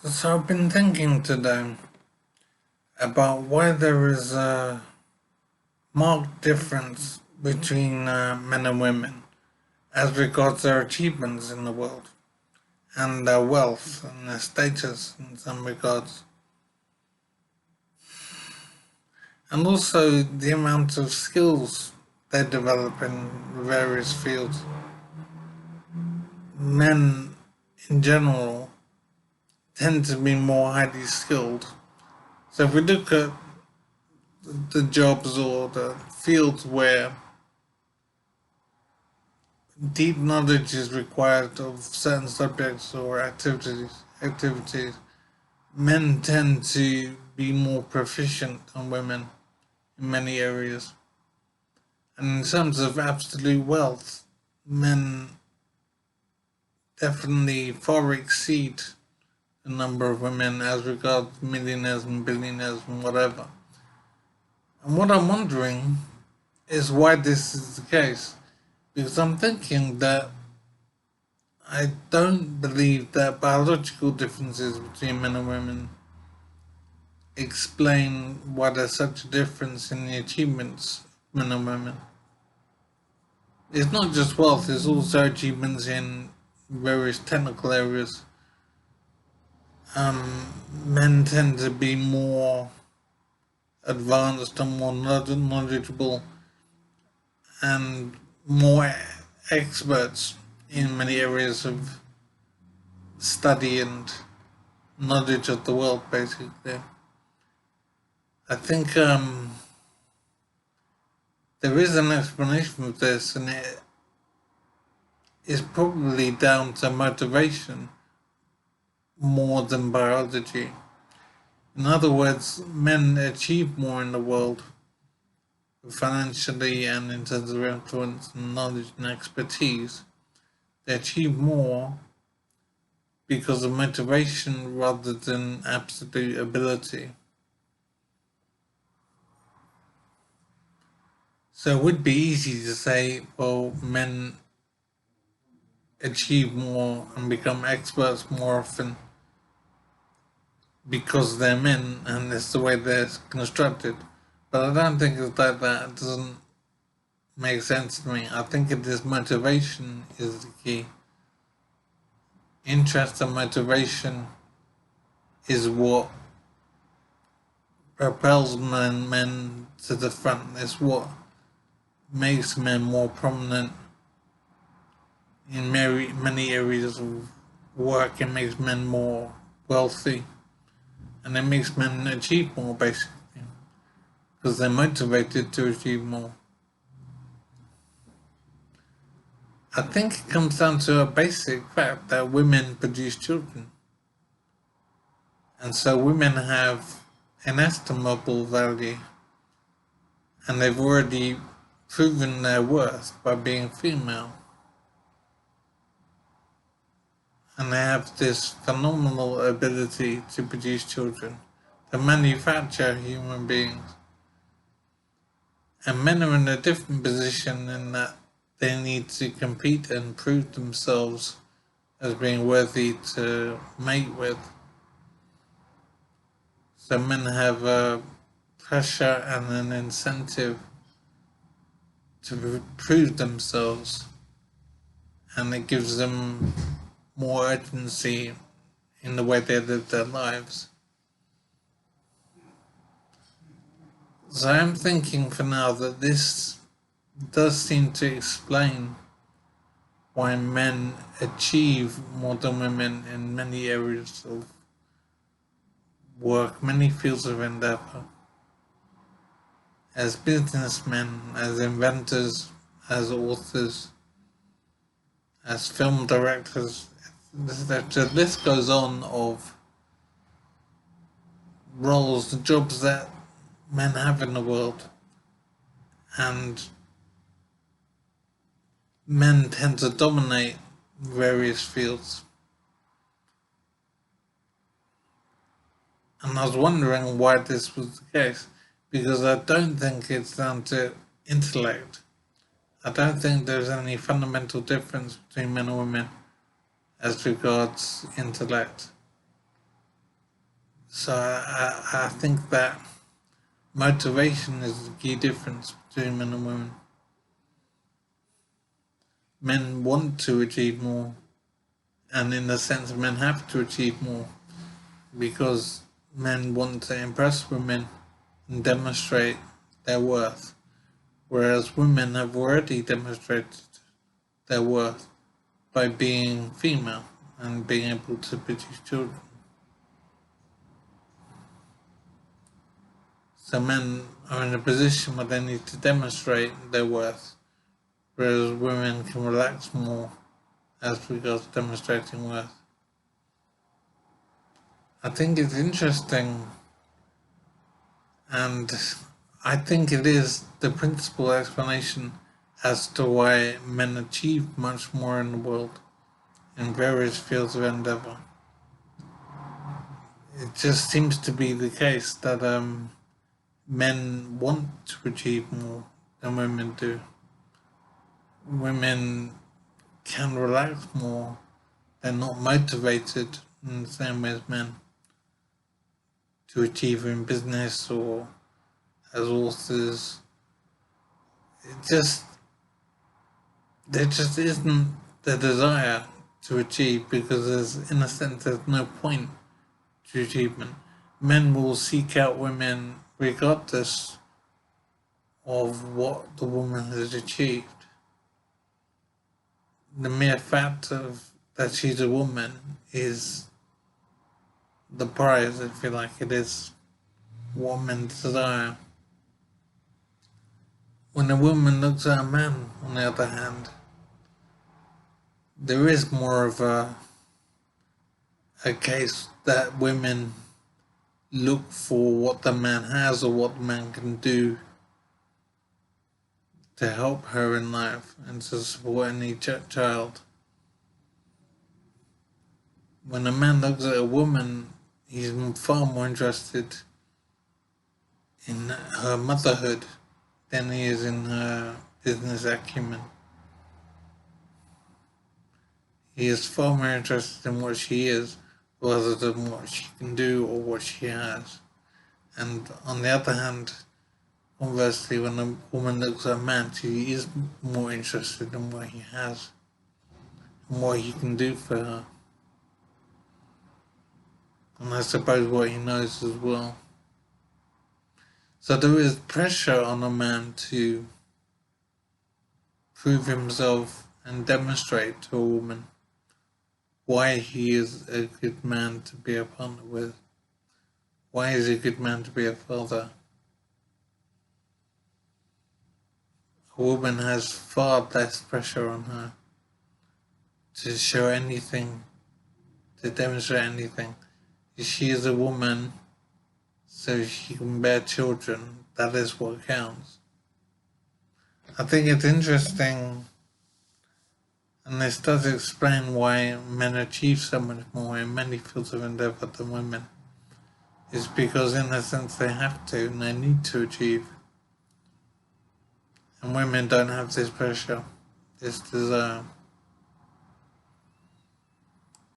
So I've been thinking today about why there is a marked difference between men and women as regards their achievements in the world and their wealth and their status in some regards, and also the amount of skills they develop in various fields. Men in general tend to be more highly skilled. So if we look at the jobs or the fields where deep knowledge is required of certain subjects or activities, men tend to be more proficient than women in many areas. And in terms of absolute wealth, men definitely far exceed the number of women as regards millionaires and billionaires and whatever. And what I'm wondering is why this is the case. Because I'm thinking that I don't believe that biological differences between men and women explain why there's such a difference in the achievements of men and women. It's not just wealth, it's also achievements in various technical areas. Men tend to be more advanced and more knowledgeable and more experts in many areas of study and knowledge of the world, basically. I think there is an explanation for this, and it is probably down to motivation more than biology. In other words, men achieve more in the world financially and in terms of influence and knowledge and expertise. They achieve more because of motivation rather than absolute ability. So it would be easy to say, well, men achieve more and become experts more often because they're men and it's the way they're constructed. But I don't think it's like that. It doesn't make sense to me. I think it is motivation is the key. Interest and motivation is what propels men to the front. It's what makes men more prominent in many areas of work. It makes men more wealthy, and it makes men achieve more, basically, because they're motivated to achieve more. I think it comes down to a basic fact that women produce children, and so women have inestimable value, and they've already proven their worth by being female. And they have this phenomenal ability to produce children, to manufacture human beings. And men are in a different position in that they need to compete and prove themselves as being worthy to mate with. So men have a pressure and an incentive to prove themselves, and it gives them more urgency in the way they live their lives. So I'm thinking for now that this does seem to explain why men achieve more than women in many areas of work, many fields of endeavor. As businessmen, as inventors, as authors, as film directors, the list goes on of roles, the jobs that men have in the world, and men tend to dominate various fields. And I was wondering why this was the case, because I don't think it's down to intellect. I don't think there's any fundamental difference between men and women as regards intellect. So I think that motivation is the key difference between men and women. Men want to achieve more, and in a sense, men have to achieve more because men want to impress women and demonstrate their worth, whereas women have already demonstrated their worth by being female and being able to produce children. So men are in a position where they need to demonstrate their worth, whereas women can relax more as regards demonstrating worth. I think it's interesting, and I think it is the principal explanation as to why men achieve much more in the world in various fields of endeavor. It just seems to be the case that men want to achieve more than women do. Women can relax more. They're not motivated in the same way as men to achieve in business or as authors. There just isn't the desire to achieve because in a sense, there's no point to achievement. Men will seek out women regardless of what the woman has achieved. The mere fact of that she's a woman is the prize, I feel like it is what men desire. When a woman looks at a man, on the other hand, there is more of a case that women look for what the man has or what the man can do to help her in life and to support any child. When a man looks at a woman, he's far more interested in her motherhood than he is in her business acumen. He is far more interested in what she is rather than what she can do or what she has. And on the other hand, conversely, when a woman looks at a man, she is more interested in what he has and what he can do for her. And I suppose what he knows as well. So there is pressure on a man to prove himself and demonstrate to a woman why he is a good man to be a partner with. Why is he a good man to be a father? A woman has far less pressure on her to show anything, to demonstrate anything. She is a woman, so she can bear children. That is what counts. I think it's interesting, and this does explain why men achieve so much more in many fields of endeavor than women. It's because, in a sense, they have to and they need to achieve. And women don't have this pressure, this desire.